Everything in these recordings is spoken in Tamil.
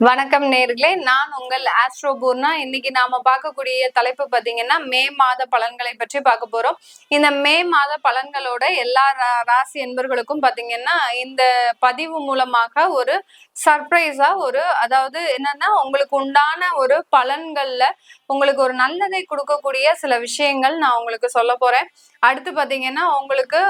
வணக்கம் நேர்களே, நான் உங்கள் ஆஸ்ட்ரோ பூர்ணா. இன்னைக்கு நாம பார்க்கக்கூடிய தலைப்பு பாத்தீங்கன்னா மே மாத பலன்களை பற்றி பார்க்க போறோம். இந்த மே மாத பலன்களோட எல்லா ராசி என்பர்களுக்கும் பாத்தீங்கன்னா இந்த பதிவு மூலமாக ஒரு சர்ப்ரைஸா அதாவது என்னன்னா உங்களுக்கு உண்டான ஒரு பலன்கள்ல உங்களுக்கு ஒரு நல்லதை கொடுக்கக்கூடிய சில விஷயங்கள் நான் உங்களுக்கு சொல்ல போறேன். அடுத்து பாத்தீங்கன்னா உங்களுக்கு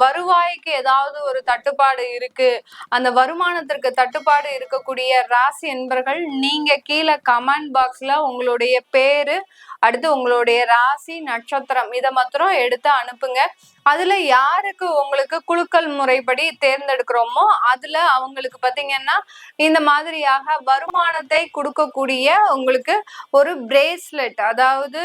வருவாய்க்கு ஏதாவது ஒரு தட்டுப்பாடு இருக்கு, அந்த வருமானத்திற்கு தட்டுப்பாடு இருக்கக்கூடிய ராசி என்பர்கள் நீங்க கீழே கமெண்ட் பாக்ஸ்ல உங்களுடைய பேரு, அடுத்து உங்களுடைய ராசி நட்சத்திரம் இதை மாத்திரம் எடுத்து அனுப்புங்க. அதுல யாருக்கு உங்களுக்கு குலுக்கல் முறைப்படி தேர்ந்தெடுக்கிறோமோ அதுல அவங்களுக்கு பாத்தீங்கன்னா இந்த மாதிரியாக வருமானத்தை கொடுக்கக்கூடிய உங்களுக்கு ஒரு பிரேஸ்லெட், அதாவது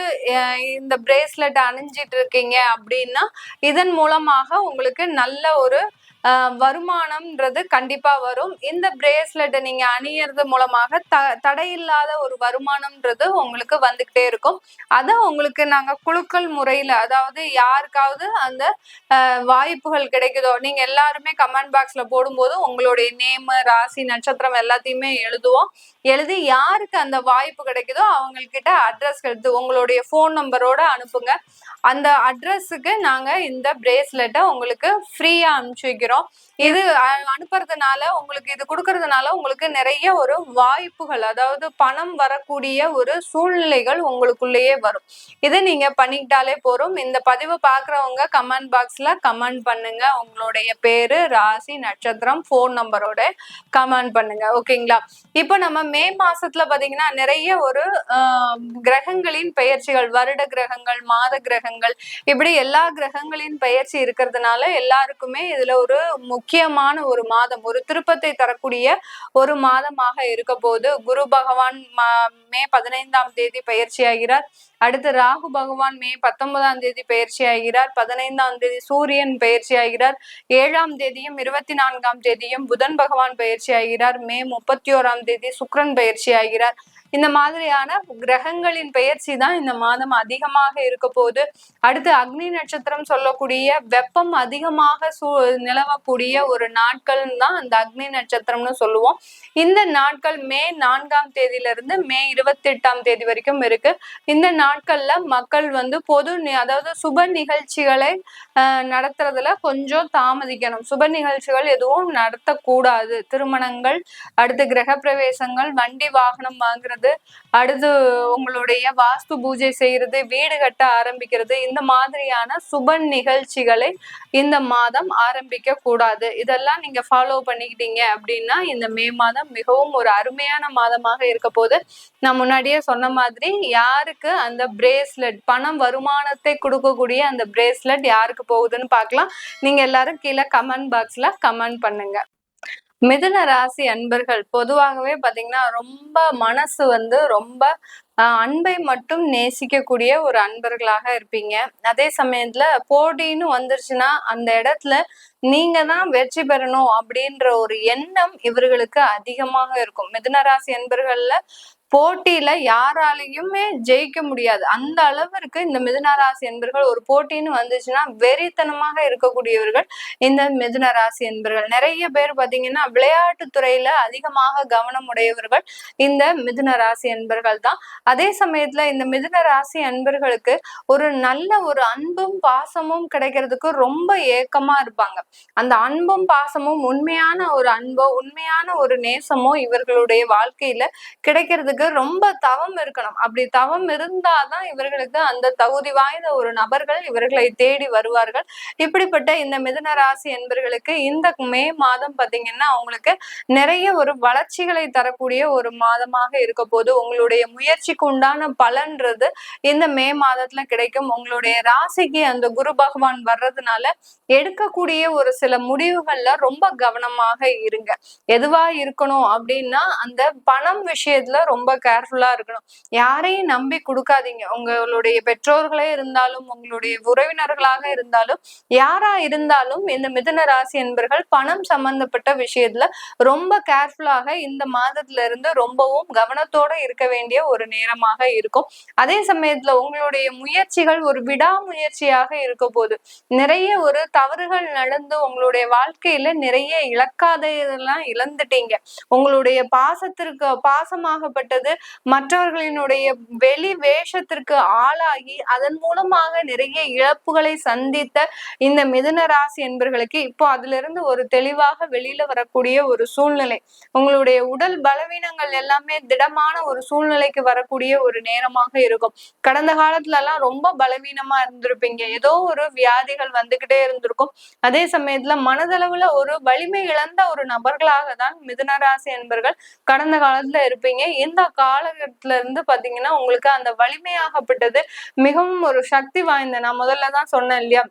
இந்த பிரேஸ்லெட் அணிஞ்சிட்டு இருக்கீங்க அப்படின்னா இதன் மூலமாக உங்களுக்கு நல்ல ஒரு வருமானம்ன்றது கண்டிப்பா வரும். இந்த பிரேஸ்லெட்டை நீங்க அணியறது மூலமாக தடையில்லாத ஒரு வருமானம்ன்றது உங்களுக்கு வந்துகிட்டே இருக்கும். அத உங்களுக்கு நாங்க குலுக்கல் முறையில, அதாவது யாருக்காவது அந்த வாய்ப்புகள் கிடைக்குதோ, நீங்க எல்லாருமே கமெண்ட் பாக்ஸ்ல போடும்போது உங்களுடைய நேம், ராசி, நட்சத்திரம் எல்லாத்தையுமே எழுதுவோம். எழுதி யாருக்கு அந்த வாய்ப்பு கிடைக்குதோ அவங்கக்கிட்ட அட்ரஸ் எடுத்து உங்களுடைய போன் நம்பரோட அனுப்புங்க. அந்த அட்ரஸுக்கு நாங்க இந்த பிரேஸ்லெட்டை உங்களுக்கு ஃப்ரீயா அனுப்பிச்சு வைக்கிறோம். இது அனுப்புறதுனால உங்களுக்கு, இது கொடுக்கறதுனால உங்களுக்கு நிறைய ஒரு வாய்ப்புகள், அதாவது பணம் வரக்கூடிய ஒரு சூழ்நிலைகள் உங்களுக்குள்ளேயே வரும். இதை நீங்க பண்ணிக்கிட்டாலே போறோம். இந்த பதிவை பாக்குறவங்க கமெண்ட் பாக்ஸ்ல கமெண்ட் பண்ணுங்க, உங்களுடைய பேரு, ராசி, நட்சத்திரம், போன் நம்பரோட கமெண்ட் பண்ணுங்க. ஓகேங்களா? இப்ப நம்ம மே மாசத்துல பாத்தீங்கன்னா நிறைய ஒரு கிரகங்களின் பெயர்ச்சிகள், வருட கிரகங்கள், மாத கிரகங்கள், இப்படி எல்லா கிரகங்களின் பெயர்ச்சி இருக்கிறதுனால எல்லாருக்குமே இதுல ஒரு முக்கியமான ஒரு மாதம், ஒரு திருப்பத்தை தரக்கூடிய ஒரு மாதமாக இருக்க போது. குரு பகவான் மே 15ஆம் தேதி பயிற்சி ஆகிறார். அடுத்து ராகு பகவான் மே 19ஆம் தேதி பயிற்சி ஆகிறார். 15ஆம் தேதி சூரியன் பயிற்சி ஆகிறார். 7ஆம் தேதியும் 24ஆம் தேதியும் புதன் பகவான் பயிற்சி ஆகிறார். மே 31ஆம் தேதி சுக்கிரன் பயிற்சி ஆகிறார். இந்த மாதிரியான கிரகங்களின் பெயர்ச்சி தான் இந்த மாதம் அதிகமாக இருக்க போது. அடுத்து அக்னி நட்சத்திரம் சொல்லக்கூடிய வெப்பம் அதிகமாக நிலவக்கூடிய ஒரு நாட்கள் தான் அந்த அக்னி நட்சத்திரம்னு சொல்லுவோம். இந்த நாட்கள் மே 4ஆம் தேதியிலிருந்து மே 28ஆம் தேதி வரைக்கும் இருக்கு. இந்த நாட்கள்ல மக்கள் பொது, அதாவது சுப நிகழ்ச்சிகளை நடத்துறதுல கொஞ்சம் தாமதிக்கணும். சுப நிகழ்ச்சிகள் எதுவும் நடத்தக்கூடாது. திருமணங்கள், அடுத்து கிரக பிரவேசங்கள், வண்டி வாகனம் வாங்குறது, அடுத்து உங்களுடைய வாஸ்து பூஜை செய்யறது, வீடு கட்ட ஆரம்பிக்கிறது, இந்த மாதிரியான சுப நிகழ்ச்சிகளை இந்த மாதம் ஆரம்பிக்க கூடாது. இதெல்லாம் நீங்க ஃபாலோ பண்ணிக்கிட்டீங்க அப்படின்னா இந்த மே மாதம் மிகவும் ஒரு அருமையான மாதமாக இருக்க போது. நான் முன்னாடியே சொன்ன மாதிரி யாருக்கு அந்த பிரேஸ்லெட், பணம் வருமானத்தை கொடுக்கக்கூடிய அந்த பிரேஸ்லெட் யாருக்கு போகுதுன்னு பார்க்கலாம். நீங்க எல்லாரும் கீழே கமெண்ட் பாக்ஸ்ல கமெண்ட் பண்ணுங்க. மிதுன ராசி அன்பர்கள் பொதுவாகவே பாத்தீங்கன்னா ரொம்ப மனசு ரொம்ப அன்பை மட்டும் நேசிக்கக்கூடிய ஒரு அன்பர்களாக இருப்பீங்க. அதே சமயத்துல போட்டின்னு வந்துருச்சுன்னா அந்த இடத்துல நீங்க தான் வெற்றி பெறணும் அப்படின்ற ஒரு எண்ணம் இவர்களுக்கு அதிகமாக இருக்கும். மிதுன ராசி அன்பர்கள்ல போட்டியில யாராலையுமே ஜெயிக்க முடியாது. அந்த அளவிற்கு இந்த மிதுன ராசி என்பர்கள் ஒரு போட்டின்னு வந்துச்சுன்னா வெறித்தனமாக இருக்கக்கூடியவர்கள் இந்த மிதுன ராசி என்பர்கள். நிறைய பேர் பாத்தீங்கன்னா விளையாட்டு துறையில அதிகமாக கவனம் உடையவர்கள் இந்த மிதுன ராசி என்பர்கள் தான். அதே சமயத்துல இந்த மிதுன ராசி அன்பர்களுக்கு ஒரு நல்ல ஒரு அன்பும் பாசமும் கிடைக்கிறதுக்கு ரொம்ப ஏக்கமா இருப்பாங்க. அந்த அன்பும் பாசமும், உண்மையான ஒரு அன்போ உண்மையான ஒரு நேசமோ இவர்களுடைய வாழ்க்கையில கிடைக்கிறதுக்கு ரொம்ப தவம் இருக்கணும். அப்படி தவம் இருந்தாதான் இவர்களுக்கு அந்த தகுதி வாய்ந்த ஒரு நபர்கள் இவர்களை தேடி வருவார்கள். இப்படிப்பட்ட இந்த மிதுன ராசி என்பர்களுக்கு இந்த மே மாதம் பாத்தீங்கன்னா அவங்களுக்கு நிறைய ஒரு வளர்ச்சிகளை தரக்கூடிய ஒரு மாதமாக இருக்க போது. உங்களுடைய முயற்சிக்கு உண்டான பலன்றது இந்த மே மாதத்துல கிடைக்கும். உங்களுடைய ராசிக்கு அந்த குரு பகவான் வர்றதுனால எடுக்கக்கூடிய ஒரு சில முடிவுகள்ல ரொம்ப கவனமாக இருங்க. எதுவா இருக்கணும் அப்படின்னா அந்த பணம் விஷயத்துல ரொம்ப கேர்ஃபுல்லா இருக்கணும். யாரையும் நம்பி கொடுக்காதீங்க. உங்களுடைய பெற்றோர்களே இருந்தாலும், உங்களுடைய உறவினர்களாக இருந்தாலும், யாரா இருந்தாலும் இந்த மிதுன ராசி என்பர்கள் பணம் சம்பந்தப்பட்ட விஷயத்துல ரொம்ப கேர்ஃபுல்லாக இந்த மாதத்துல இருந்து ரொம்பவும் கவனத்தோட இருக்க வேண்டிய ஒரு நேரமாக இருக்கும். அதே சமயத்துல உங்களுடைய முயற்சிகள் ஒரு விடாமுயற்சியாக இருக்க போது நிறைய ஒரு தவறுகள் நடந்து உங்களுடைய வாழ்க்கையில நிறைய இழக்காததெல்லாம் இழந்துட்டீங்க. உங்களுடைய பாசமாகப்பட்டது மற்றவர்களினுடைய வெளி வேஷத்திற்கு ஆளாகி அதன் மூலமாக நிறைய இழப்புகளை சந்தித்த இந்த மிதுன ராசி என்பர்களுக்கு இப்போ அதுல இருந்து ஒரு தெளிவாக வெளியில வரக்கூடிய ஒரு சூழ்நிலை, உங்களுடைய உடல் பலவீனங்கள் எல்லாமே திடமான ஒரு சூழ்நிலைக்கு வரக்கூடிய ஒரு நேரமாக இருக்கும். கடந்த காலத்துல எல்லாம் ரொம்ப பலவீனமா இருந்திருப்பீங்க. ஏதோ ஒரு வியாதிகள் வந்துகிட்டே இருந்திருக்கும். அதே சமயத்துல மனதளவுல ஒரு வலிமை இழந்த ஒரு நபர்களாக தான் மிதுன ராசி என்பர்கள் கடந்த காலத்துல இருப்பீங்க. இந்த காலகட்டத்துல இருந்து பாத்தீங்கன்னா உங்களுக்கு அந்த வலிமையாகப்பட்டது மிகவும் ஒரு சக்தி வாய்ந்த, நான் முதல்லதான் சொன்னேன் இல்லையா,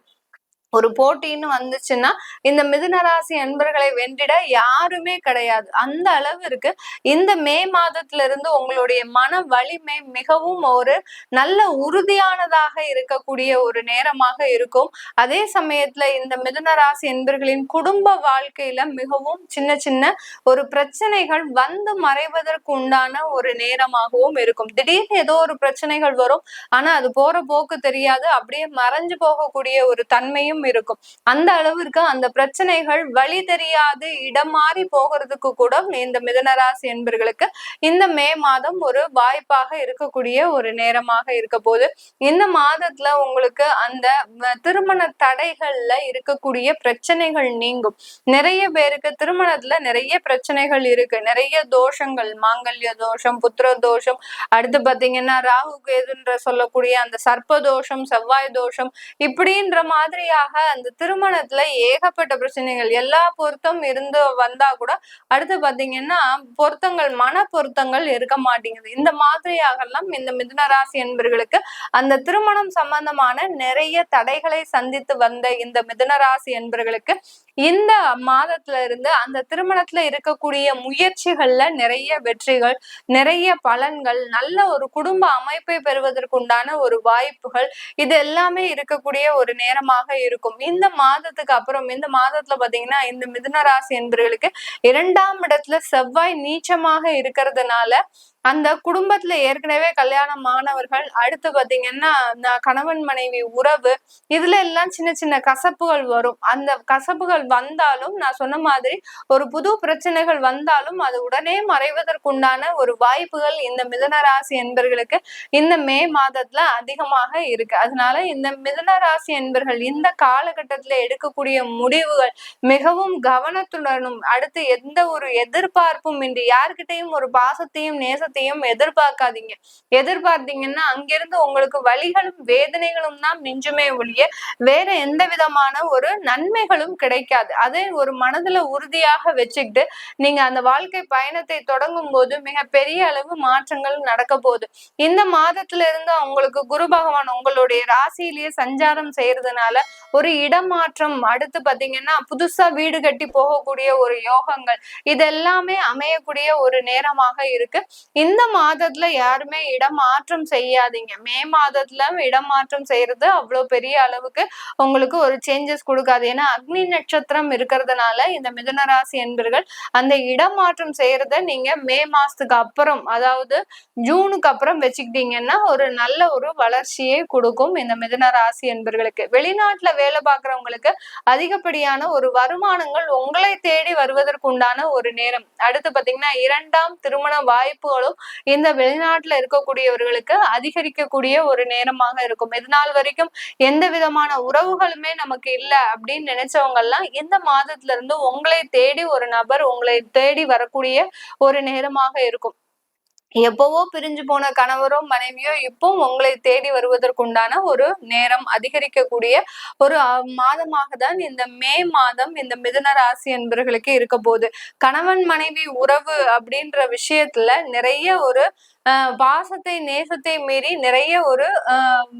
ஒரு போட்டின்னு வந்துச்சுன்னா இந்த மிதுன ராசி அன்பர்களை வென்றிட யாருமே கிடையாது. அந்த அளவிற்கு இந்த மே மாதத்துல இருந்து உங்களுடைய மன வலிமை மிகவும் ஒரு நல்ல உறுதியானதாக இருக்கக்கூடிய ஒரு நேரமாக இருக்கும். அதே சமயத்துல இந்த மிதுன ராசி அன்பர்களின் குடும்ப வாழ்க்கையில மிகவும் சின்ன சின்ன ஒரு பிரச்சனைகள் வந்து மறைவதற்கு உண்டான ஒரு நேரமாகவும் இருக்கும். திடீர்னு ஏதோ ஒரு பிரச்சனைகள் வரும், ஆனா அது போற போக்கு தெரியாது, அப்படியே மறைஞ்சு போகக்கூடிய ஒரு தன்மையும் இருக்கும். அந்த அளவிற்கு அந்த பிரச்சனைகள் வழி தெரியாது இடம் மாறி போகிறதுக்கு கூட இந்த மிதுனராசி என்பர்களுக்கு இந்த மே மாதம் ஒரு வாய்ப்பாக இருக்கக்கூடிய ஒரு நேரமாக இருக்க போது. இந்த மாதத்துல உங்களுக்கு அந்த திருமண தடைகள்ல இருக்கக்கூடிய பிரச்சனைகள் நீங்கும். நிறைய பேருக்கு திருமணத்துல நிறைய பிரச்சனைகள் இருக்கு, நிறைய தோஷங்கள், மாங்கல்ய தோஷம், புத்திர தோஷம், அடுத்து பாத்தீங்கன்னா ராகு கேதுன்ற சொல்லக்கூடிய அந்த சர்ப்ப தோஷம், செவ்வாய் தோஷம், இப்படின்ற மாதிரியாக அந்த திருமணத்துல ஏகப்பட்ட பிரச்சனைகள், எல்லா பொருத்தம் இருந்து வந்தா கூட அடுத்து பாத்தீங்கன்னா பொருத்தங்கள், மன பொருத்தங்கள் இருக்க மாட்டேங்குது. இந்த மாதிரியாக எல்லாம் இந்த மிதுன ராசி என்பர்களுக்கு அந்த திருமணம் சம்பந்தமான நிறைய தடைகளை சந்தித்து வந்த இந்த மிதுன ராசி என்பர்களுக்கு இந்த மாதத்துல இருந்து அந்த திருமணத்துல இருக்கக்கூடிய முயற்சிகள்ல நிறைய வெற்றிகள், நிறைய பலன்கள், நல்ல ஒரு குடும்ப அமைப்பை பெறுவதற்குண்டான ஒரு வாய்ப்புகள், இது எல்லாமே இருக்கக்கூடிய ஒரு நேரமாக இருக்கும். இந்த மாதத்துக்கு அப்புறம் இந்த மாதத்துல பாத்தீங்கன்னா இந்த மிதுன ராசி என்பவர்களுக்கு 2ஆம் இடத்துல செவ்வாய் நீச்சமாக இருக்கிறதுனால அந்த குடும்பத்துல ஏற்கனவே கல்யாணம் ஆனவர்கள், அடுத்து பாத்தீங்கன்னா கணவன் மனைவி உறவு, இதுல எல்லாம் சின்ன சின்ன கசப்புகள் வரும். அந்த கசப்புகள் வந்தாலும் நான் சொன்ன மாதிரி ஒரு புது பிரச்சனைகள் வந்தாலும் அது உடனே மறைவதற்குண்டான ஒரு வாய்ப்புகள் இந்த மிதுன ராசி என்பர்களுக்கு இந்த மே மாதத்துல அதிகமாக இருக்கு. அதனால இந்த மிதுன ராசி என்பர்கள் இந்த காலகட்டத்துல எடுக்கக்கூடிய முடிவுகள் மிகவும் கவனத்துடனும், அடுத்து எந்த ஒரு எதிர்பார்ப்பும் இன்றி, யார்கிட்டையும் ஒரு பாசத்தையும் நேசத்தையும் எதிர்பார்க்காதீங்க. எதிர்பார்த்தீங்கன்னா அங்கிருந்து உங்களுக்கு வலிகளும் வேதனைகளும் தான் மிஞ்சுமே ஒழிய வேற எந்த விதமான ஒரு நன்மைகளும் கிடைக்காது. அதை ஒரு மனதுல உறுதியாக வச்சுக்கிட்டு நீங்க அந்த வாழ்க்கை பயணத்தை தொடங்கும் போது மிக பெரிய அளவு மாற்றங்கள் நடக்க போகுது. இந்த மாதத்துல இருந்து உங்களுக்கு குரு பகவான் உங்களுடைய ராசியிலேயே சஞ்சாரம் செய்யறதுனால ஒரு இடமாற்றம், அடுத்து பாத்தீங்கன்னா புதுசா வீடு கட்டி போகக்கூடிய ஒரு யோகங்கள், இதெல்லாமே அமையக்கூடிய ஒரு நேரமாக இருக்கு. இந்த மாதத்துல யாருமே இடமாற்றம் செய்யாதீங்க. மே மாதத்துல இடமாற்றம் செய்யறது அவ்வளவு பெரிய அளவுக்கு உங்களுக்கு ஒரு சேஞ்சஸ் கொடுக்காது. ஏன்னா அக்னி நட்சத்திரம் இருக்கிறதுனால இந்த மிதுன ராசி என்பர்கள் அந்த இடமாற்றம் செய்யறத நீங்க மே மாசத்துக்கு அப்புறம், அதாவது ஜூனுக்கு அப்புறம் வச்சுக்கிட்டீங்கன்னா ஒரு நல்ல ஒரு வளர்ச்சியை கொடுக்கும் இந்த மிதுன ராசி என்பர்களுக்கு. வெளிநாட்டுல வேலை பார்க்கறவங்களுக்கு அதிகப்படியான ஒரு வருமானங்கள் உங்களை தேடி வருவதற்கு உண்டான ஒரு நேரம். அடுத்து பாத்தீங்கன்னா 2ஆம் திருமண வாய்ப்புகளும் இந்த வெளிநாட்டுல இருக்கக்கூடியவர்களுக்கு அதிகரிக்கக்கூடிய ஒரு நேரமாக இருக்கும். இதனால் வரைக்கும் எந்த விதமான உறவுகளுமே நமக்கு இல்ல அப்படின்னு நினைச்சவங்க எல்லாம் இந்த மாதத்துல இருந்து உங்களை தேடி ஒரு நபர் உங்களை தேடி வரக்கூடிய ஒரு நேரமாக இருக்கும். எப்பவோ பிரிஞ்சு போன கணவரோ மனைவியோ இப்போ உங்களை தேடி வருவதற்குண்டான ஒரு நேரம் அதிகரிக்கக்கூடிய ஒரு மாதமாக தான் இந்த மே மாதம் இந்த மிதுன ராசி என்பவர்களுக்கு இருக்க போகுது. கணவன் மனைவி உறவு அப்படின்ற விஷயத்துல நிறைய ஒரு பாசத்தை நேசத்தை மீறி நிறைய ஒரு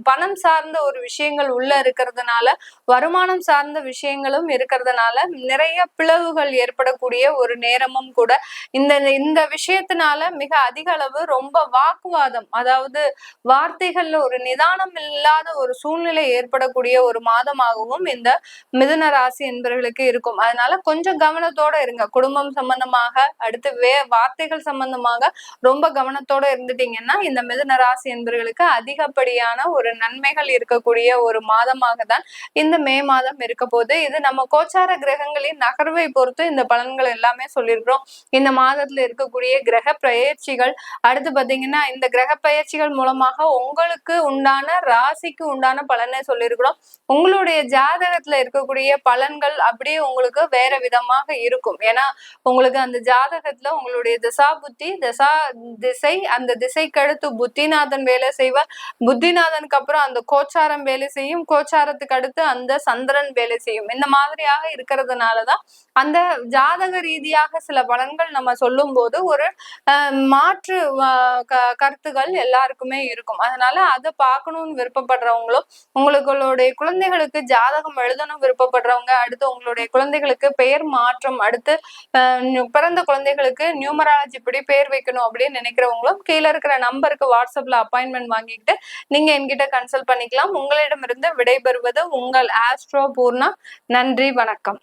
பணம் சார்ந்த ஒரு விஷயங்கள் உள்ள இருக்கிறதுனால, வருமானம் சார்ந்த விஷயங்களும் இருக்கிறதுனால நிறைய பிளவுகள் ஏற்படக்கூடிய ஒரு நேரமும் கூட. இந்த இந்த விஷயத்தினால மிக அதிக அளவு ரொம்ப வாக்குவாதம், அதாவது வார்த்தைகள்ல ஒரு நிதானம் இல்லாத ஒரு சூழ்நிலை ஏற்படக்கூடிய ஒரு மாதமாகவும் இந்த மிதுன ராசி என்பவர்களுக்கு இருக்கும். அதனால கொஞ்சம் கவனத்தோட இருங்க. குடும்பம் சம்பந்தமாக, அடுத்து வார்த்தைகள் சம்பந்தமாக ரொம்ப கவனத்தோட இருந்துட்டீங்கன்னா இந்த மிதுன ராசி என்பவர்களுக்கு அதிகப்படியான ஒரு நன்மைகள் இருக்கக்கூடிய ஒரு மாதமாக தான் இந்த மே மாதம் இருக்க போது. இது நம்ம கோச்சார கிரகங்களின் நகர்வை பொறுத்து இந்த பலன்கள் எல்லாமே சொல்லியிருக்கிறோம். இந்த மாதத்துல இருக்கக்கூடிய கிரக பயிற்சிகள், அடுத்து பாத்தீங்கன்னா இந்த கிரக பயிற்சிகள் மூலமாக உங்களுக்கு உண்டான ராசிக்கு உண்டான பலனை சொல்லியிருக்கிறோம். உங்களுடைய ஜாதகத்துல இருக்கக்கூடிய பலன்கள் அப்படியே உங்களுக்கு வேற விதமாக இருக்கும். ஏன்னா உங்களுக்கு அந்த ஜாதகத்துல உங்களுடைய திசா புத்தி, திசை, அந்த திசைக்கு அடுத்து புத்திநாதன் வேலை செய்வார். புத்திநாதனுக்கு அப்புறம் அந்த கோச்சாரம் வேலை செய்யும். கோச்சாரத்துக்கு அடுத்து அந்த சந்திரன் வேலை செய்யும். இந்த மாதிரியாக இருக்கிறதுனாலதான் அந்த ஜாதக ரீதியாக சில பலன்கள் நம்ம சொல்லும் போது ஒரு மாற்று கருத்துகள் எல்லாருக்குமே இருக்கும். அதனால அதை பார்க்கணும்னு விருப்பப்படுறவங்களும், உங்களுடைய குழந்தைகளுக்கு ஜாதகம் எழுதணும் விருப்பப்படுறவங்க, அடுத்து உங்களுடைய குழந்தைகளுக்கு பெயர் மாற்றம், அடுத்து பிறந்த குழந்தைகளுக்கு நியூமராலஜி இப்படி பேர் வைக்கணும் அப்படின்னு நினைக்கிறவங்களும் கீழே இருக்கிற நம்பருக்கு வாட்ஸ்அப்ல அப்பாயின்மெண்ட் வாங்கிட்டு நீங்க என்கிட்ட கன்சல்ட் பண்ணிக்கலாம். உங்களிடமிருந்து விடைபெறுவது உங்கள் ஆஸ்ட்ரோ பூர்ணா. நன்றி, வணக்கம்.